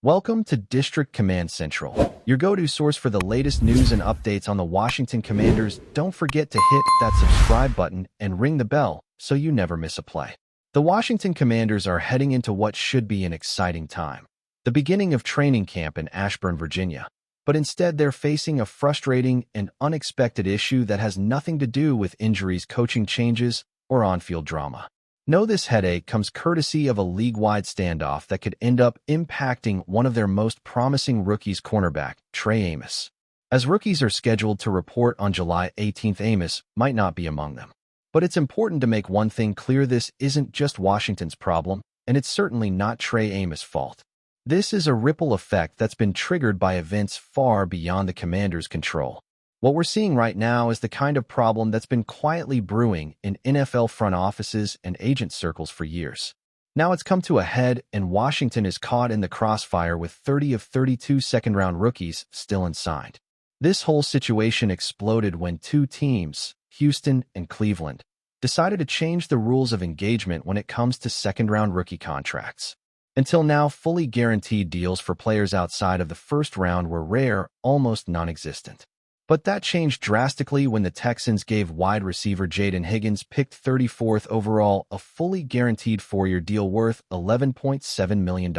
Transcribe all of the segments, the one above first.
Welcome to District Command Central, your go-to source for the latest news and updates on the Washington Commanders. Don't forget to hit that subscribe button and ring the bell so you never miss a play. The Washington Commanders are heading into what should be an exciting time, the beginning of training camp in Ashburn, Virginia. But instead, they're facing a frustrating and unexpected issue that has nothing to do with injuries, coaching changes, or on-field drama. No, this headache comes courtesy of a league-wide standoff that could end up impacting one of their most promising rookies, cornerback Trey Amos. As rookies are scheduled to report on July 18th, Amos might not be among them. But it's important to make one thing clear: this isn't just Washington's problem, and it's certainly not Trey Amos' fault. This is a ripple effect that's been triggered by events far beyond the Commanders' control. What we're seeing right now is the kind of problem that's been quietly brewing in NFL front offices and agent circles for years. Now it's come to a head, and Washington is caught in the crossfire with 30 of 32 second-round rookies still unsigned. This whole situation exploded when two teams, Houston and Cleveland, decided to change the rules of engagement when it comes to second-round rookie contracts. Until now, fully guaranteed deals for players outside of the first round were rare, almost non-existent. But that changed drastically when the Texans gave wide receiver Jaden Higgins, picked 34th overall, a fully guaranteed 4-year deal worth $11.7 million.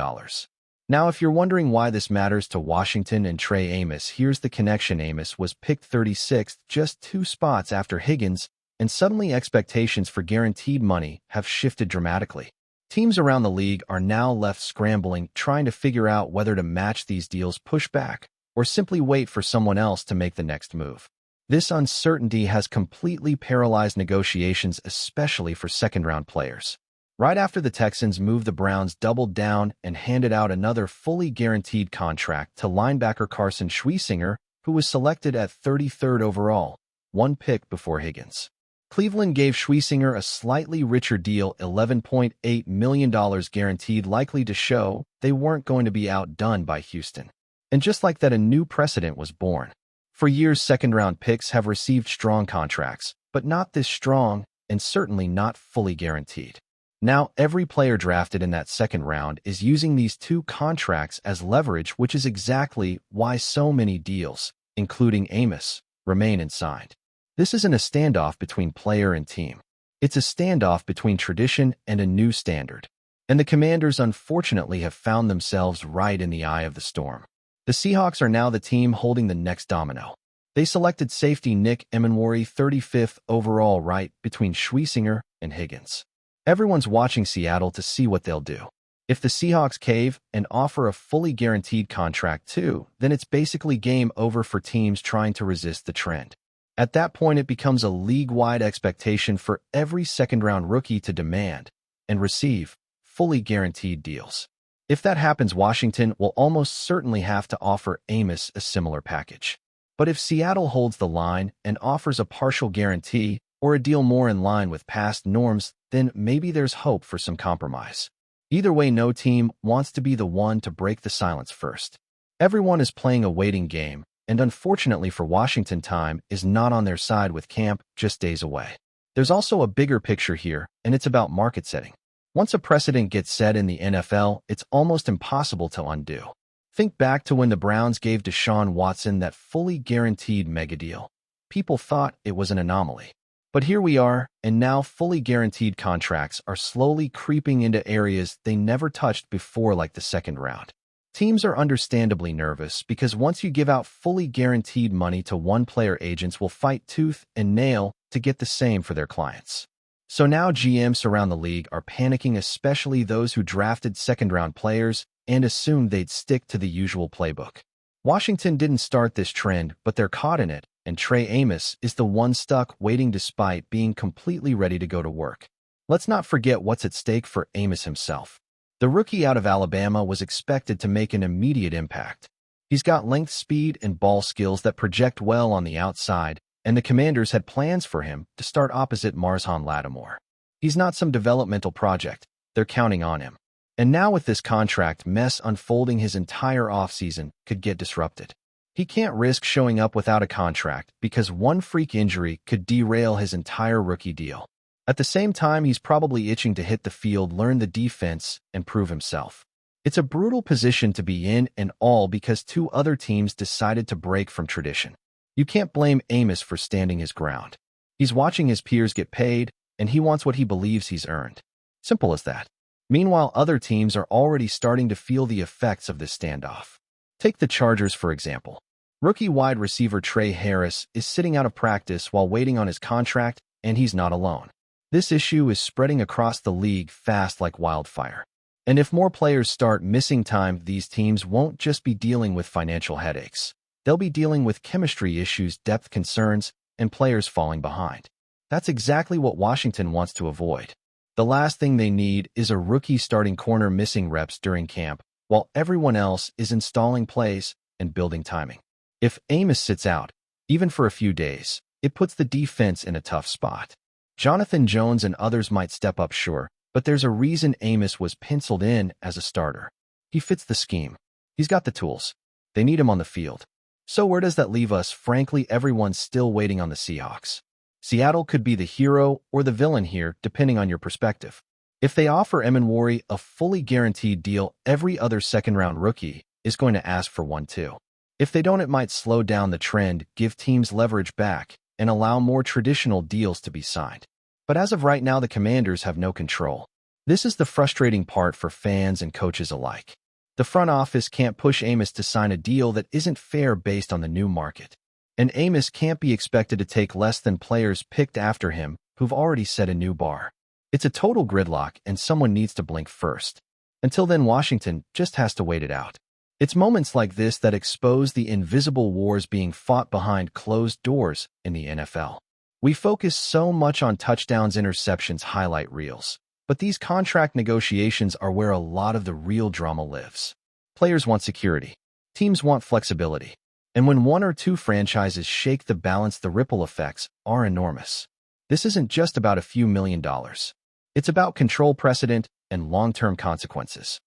Now, if you're wondering why this matters to Washington and Trey Amos, here's the connection. Amos was picked 36th, just 2 spots after Higgins, and suddenly expectations for guaranteed money have shifted dramatically. Teams around the league are now left scrambling, trying to figure out whether to match these deals, push back, or simply wait for someone else to make the next move. This uncertainty has completely paralyzed negotiations, especially for second-round players. Right after the Texans moved, the Browns doubled down and handed out another fully guaranteed contract to linebacker Carson Schweissinger, who was selected at 33rd overall, 1 pick before Higgins. Cleveland gave Schweissinger a slightly richer deal, $11.8 million guaranteed, likely to show they weren't going to be outdone by Houston. And just like that, a new precedent was born. For years, second-round picks have received strong contracts, but not this strong, and certainly not fully guaranteed. Now, every player drafted in that second round is using these 2 contracts as leverage, which is exactly why so many deals, including Amos, remain unsigned. This isn't a standoff between player and team. It's a standoff between tradition and a new standard. And the Commanders, unfortunately, have found themselves right in the eye of the storm. The Seahawks are now the team holding the next domino. They selected safety Nick Emenwari, 35th overall, right between Schweissinger and Higgins. Everyone's watching Seattle to see what they'll do. If the Seahawks cave and offer a fully guaranteed contract too, then it's basically game over for teams trying to resist the trend. At that point, it becomes a league-wide expectation for every second-round rookie to demand and receive fully guaranteed deals. If that happens, Washington will almost certainly have to offer Amos a similar package. But if Seattle holds the line and offers a partial guarantee or a deal more in line with past norms, then maybe there's hope for some compromise. Either way, no team wants to be the one to break the silence first. Everyone is playing a waiting game, and unfortunately for Washington, time is not on their side with camp just days away. There's also a bigger picture here, and it's about market setting. Once a precedent gets set in the NFL, it's almost impossible to undo. Think back to when the Browns gave Deshaun Watson that fully guaranteed mega deal. People thought it was an anomaly. But here we are, and now fully guaranteed contracts are slowly creeping into areas they never touched before, like the second round. Teams are understandably nervous because once you give out fully guaranteed money to one player, agents will fight tooth and nail to get the same for their clients. So now GMs around the league are panicking, especially those who drafted second-round players and assumed they'd stick to the usual playbook. Washington didn't start this trend, but they're caught in it, and Trey Amos is the one stuck waiting despite being completely ready to go to work. Let's not forget what's at stake for Amos himself. The rookie out of Alabama was expected to make an immediate impact. He's got length, speed, and ball skills that project well on the outside, and the Commanders had plans for him to start opposite Marshawn Lattimore. He's not some developmental project. They're counting on him. And now with this contract mess unfolding, his entire offseason could get disrupted. He can't risk showing up without a contract because one freak injury could derail his entire rookie deal. At the same time, he's probably itching to hit the field, learn the defense, and prove himself. It's a brutal position to be in, and all because two other teams decided to break from tradition. You can't blame Amos for standing his ground. He's watching his peers get paid, and he wants what he believes he's earned. Simple as that. Meanwhile, other teams are already starting to feel the effects of this standoff. Take the Chargers, for example. Rookie wide receiver Trey Harris is sitting out of practice while waiting on his contract, and he's not alone. This issue is spreading across the league fast like wildfire. And if more players start missing time, these teams won't just be dealing with financial headaches. They'll be dealing with chemistry issues, depth concerns, and players falling behind. That's exactly what Washington wants to avoid. The last thing they need is a rookie starting corner missing reps during camp, while everyone else is installing plays and building timing. If Amos sits out, even for a few days, it puts the defense in a tough spot. Jonathan Jones and others might step up, sure, but there's a reason Amos was penciled in as a starter. He fits the scheme. He's got the tools. They need him on the field. So where does that leave us? Frankly, everyone's still waiting on the Seahawks. Seattle could be the hero or the villain here, depending on your perspective. If they offer McLaurin a fully guaranteed deal, every other second-round rookie is going to ask for one too. If they don't, it might slow down the trend, give teams leverage back, and allow more traditional deals to be signed. But as of right now, the Commanders have no control. This is the frustrating part for fans and coaches alike. The front office can't push Amos to sign a deal that isn't fair based on the new market. And Amos can't be expected to take less than players picked after him who've already set a new bar. It's a total gridlock, and someone needs to blink first. Until then, Washington just has to wait it out. It's moments like this that expose the invisible wars being fought behind closed doors in the NFL. We focus so much on touchdowns, interceptions, highlight reels. But these contract negotiations are where a lot of the real drama lives. Players want security. Teams want flexibility. And when one or two franchises shake the balance, the ripple effects are enormous. This isn't just about a few $1 million. It's about control, precedent, and long-term consequences.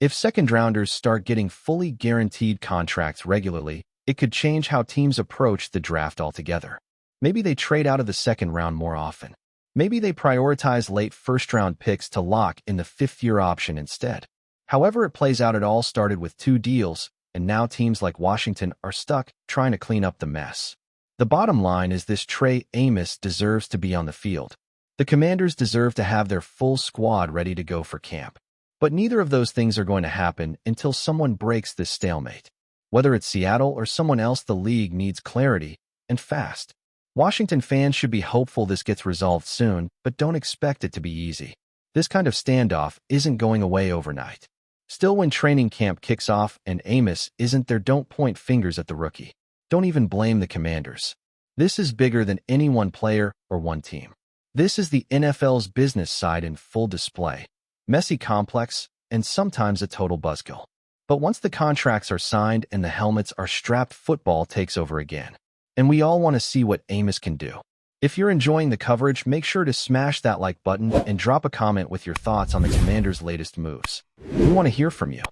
If second-rounders start getting fully guaranteed contracts regularly, it could change how teams approach the draft altogether. Maybe they trade out of the second round more often. Maybe they prioritize late first-round picks to lock in the fifth-year option instead. However it plays out, it all started with two deals, and now teams like Washington are stuck trying to clean up the mess. The bottom line is this: Trey Amos deserves to be on the field. The Commanders deserve to have their full squad ready to go for camp. But neither of those things are going to happen until someone breaks this stalemate. Whether it's Seattle or someone else, the league needs clarity, and fast. Washington fans should be hopeful this gets resolved soon, but don't expect it to be easy. This kind of standoff isn't going away overnight. Still, when training camp kicks off and Amos isn't there, don't point fingers at the rookie. Don't even blame the Commanders. This is bigger than any one player or one team. This is the NFL's business side in full display. Messy, complex, and sometimes a total buzzkill. But once the contracts are signed and the helmets are strapped, football takes over again. And we all want to see what Amos can do. If you're enjoying the coverage, make sure to smash that like button and drop a comment with your thoughts on the Commanders' latest moves. We want to hear from you.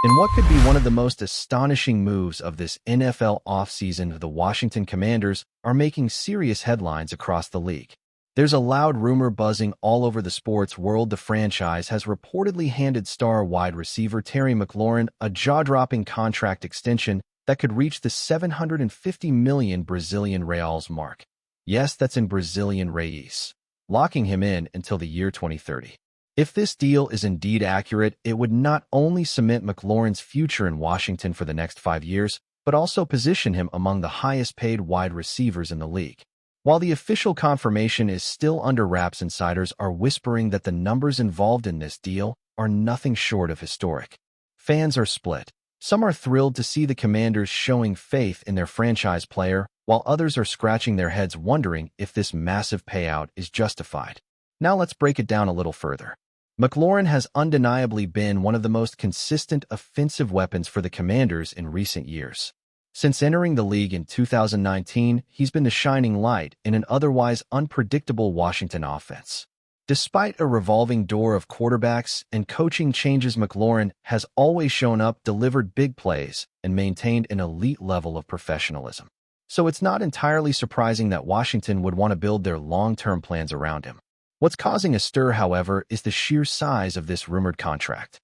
In what could be one of the most astonishing moves of this NFL offseason, the Washington Commanders are making serious headlines across the league. There's a loud rumor buzzing all over the sports world. The franchise has reportedly handed star wide receiver Terry McLaurin a jaw-dropping contract extension that could reach the 750 million Brazilian reals mark. Yes, that's in Brazilian reais, locking him in until the year 2030. If this deal is indeed accurate, it would not only cement McLaurin's future in Washington for the next 5 years, but also position him among the highest-paid wide receivers in the league. While the official confirmation is still under wraps, insiders are whispering that the numbers involved in this deal are nothing short of historic. Fans are split. Some are thrilled to see the Commanders showing faith in their franchise player, while others are scratching their heads wondering if this massive payout is justified. Now let's break it down a little further. McLaurin has undeniably been one of the most consistent offensive weapons for the Commanders in recent years. Since entering the league in 2019, he's been the shining light in an otherwise unpredictable Washington offense. Despite a revolving door of quarterbacks and coaching changes, McLaurin has always shown up, delivered big plays, and maintained an elite level of professionalism. So it's not entirely surprising that Washington would want to build their long-term plans around him. What's causing a stir, however, is the sheer size of this rumored contract.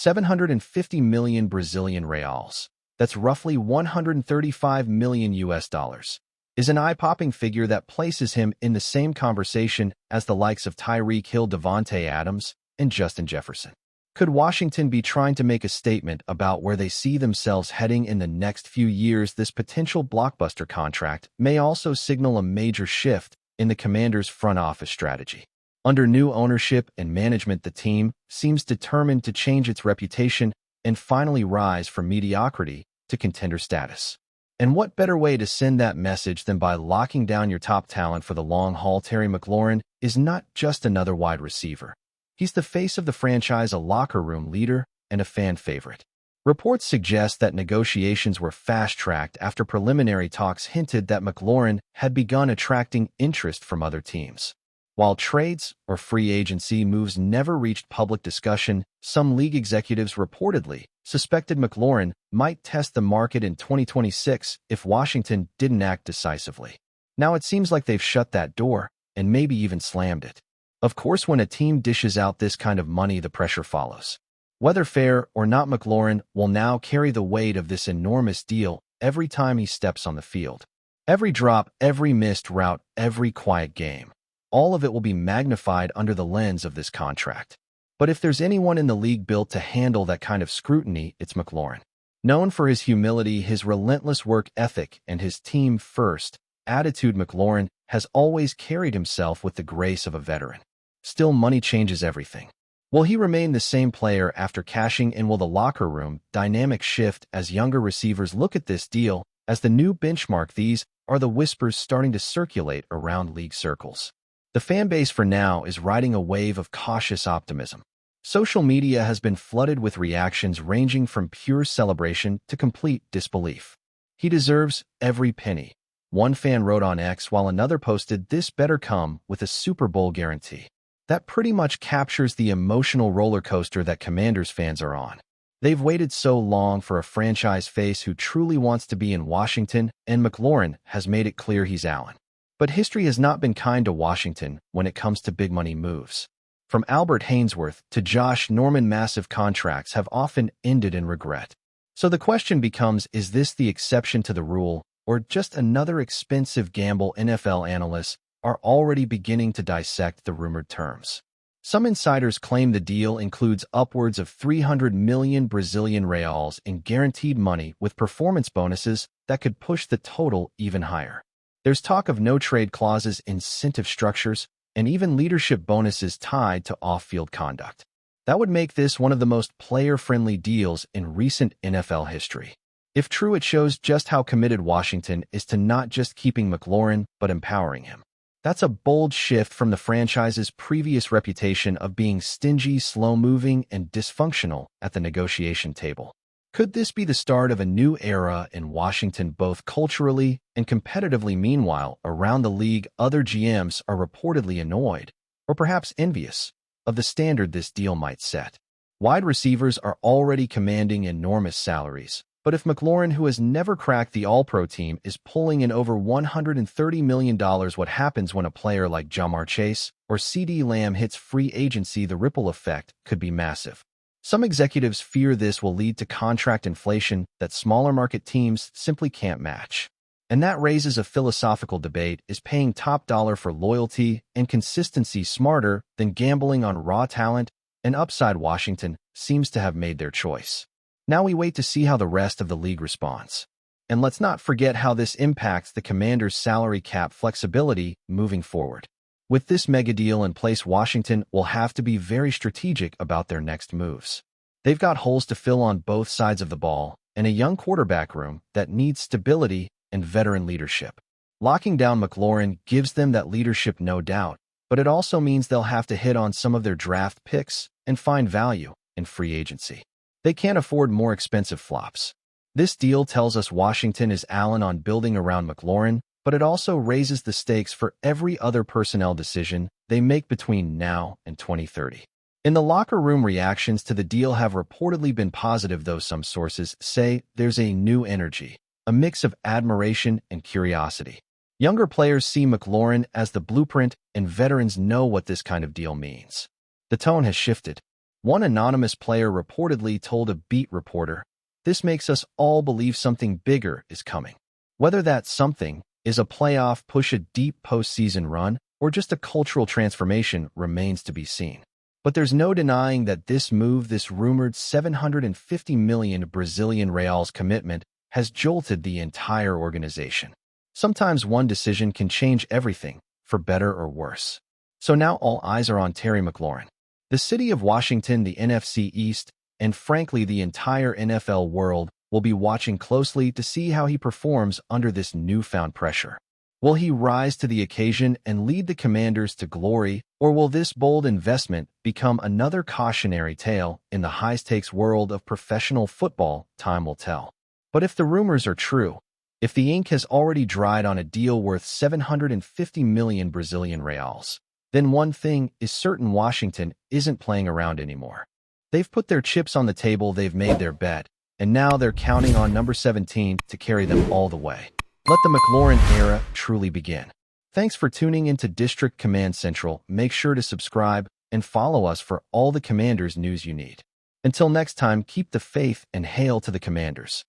750 million Brazilian reals, that's roughly 135 million US dollars, is an eye-popping figure that places him in the same conversation as the likes of Tyreek Hill, Devontae Adams, and Justin Jefferson. Could Washington be trying to make a statement about where they see themselves heading in the next few years? This potential blockbuster contract may also signal a major shift in the Commanders' front office strategy. Under new ownership and management, the team seems determined to change its reputation and finally rise from mediocrity to contender status. And what better way to send that message than by locking down your top talent for the long haul? Terry McLaurin is not just another wide receiver. He's the face of the franchise, a locker room leader, and a fan favorite. Reports suggest that negotiations were fast-tracked after preliminary talks hinted that McLaurin had begun attracting interest from other teams. While trades or free agency moves never reached public discussion, some league executives reportedly suspected McLaurin might test the market in 2026 if Washington didn't act decisively. Now it seems like they've shut that door and maybe even slammed it. Of course, when a team dishes out this kind of money, the pressure follows. Whether fair or not, McLaurin will now carry the weight of this enormous deal every time he steps on the field. Every drop, every missed route, every quiet game. All of it will be magnified under the lens of this contract. But if there's anyone in the league built to handle that kind of scrutiny, it's McLaurin. Known for his humility, his relentless work ethic, and his team-first attitude, McLaurin has always carried himself with the grace of a veteran. Still, money changes everything. Will he remain the same player after cashing in? Will the locker room dynamic shift as younger receivers look at this deal as the new benchmark? These are the whispers starting to circulate around league circles. The fan base for now is riding a wave of cautious optimism. Social media has been flooded with reactions ranging from pure celebration to complete disbelief. He deserves every penny, one fan wrote on X, while another posted, "This better come with a Super Bowl guarantee." That pretty much captures the emotional roller coaster that Commanders fans are on. They've waited so long for a franchise face who truly wants to be in Washington, and McLaurin has made it clear he's Allen. But history has not been kind to Washington when it comes to big money moves. From Albert Haynesworth to Josh Norman, massive contracts have often ended in regret. So the question becomes, is this the exception to the rule, or just another expensive gamble? NFL analysts are already beginning to dissect the rumored terms. Some insiders claim the deal includes upwards of 300 million Brazilian reals in guaranteed money with performance bonuses that could push the total even higher. There's talk of no-trade clauses, incentive structures, and even leadership bonuses tied to off-field conduct. That would make this one of the most player-friendly deals in recent NFL history. If true, it shows just how committed Washington is to not just keeping McLaurin, but empowering him. That's a bold shift from the franchise's previous reputation of being stingy, slow-moving, and dysfunctional at the negotiation table. Could this be the start of a new era in Washington, both culturally and competitively? Meanwhile, around the league, other GMs are reportedly annoyed, or perhaps envious, of the standard this deal might set. Wide receivers are already commanding enormous salaries, but if McLaurin, who has never cracked the All-Pro team, is pulling in over $130 million, what happens when a player like Ja'Marr Chase or CeeDee Lamb hits free agency? The ripple effect could be massive. Some executives fear this will lead to contract inflation that smaller market teams simply can't match. And that raises a philosophical debate: is paying top dollar for loyalty and consistency smarter than gambling on raw talent and upside? Washington seems to have made their choice. Now we wait to see how the rest of the league responds. And let's not forget how this impacts the Commanders' salary cap flexibility moving forward. With this mega deal in place, Washington will have to be very strategic about their next moves. They've got holes to fill on both sides of the ball and a young quarterback room that needs stability and veteran leadership. Locking down McLaurin gives them that leadership, no doubt, but it also means they'll have to hit on some of their draft picks and find value in free agency. They can't afford more expensive flops. This deal tells us Washington is Allen on building around McLaurin, but it also raises the stakes for every other personnel decision they make between now and 2030. In the locker room, reactions to the deal have reportedly been positive, though some sources say there's a new energy, a mix of admiration and curiosity. Younger players see McLaurin as the blueprint, and veterans know what this kind of deal means. The tone has shifted. One anonymous player reportedly told a beat reporter, "This makes us all believe something bigger is coming." Whether that something is a playoff push, a deep postseason run, or just a cultural transformation remains to be seen. But there's no denying that this move, this rumored 750 million Brazilian reals commitment, has jolted the entire organization. Sometimes one decision can change everything, for better or worse. So now all eyes are on Terry McLaurin. The city of Washington, the NFC East, and frankly the entire NFL world will be watching closely to see how he performs under this newfound pressure. Will he rise to the occasion and lead the Commanders to glory, or will this bold investment become another cautionary tale in the high-stakes world of professional football? Time will tell. But if the rumors are true, if the ink has already dried on a deal worth 750 million Brazilian reals, then one thing is certain: Washington isn't playing around anymore. They've put their chips on the table, they've made their bet, and now they're counting on number 17 to carry them all the way. Let the McLaurin era truly begin. Thanks for tuning into District Command Central. Make sure to subscribe and follow us for all the Commanders news you need. Until next time, keep the faith and hail to the Commanders.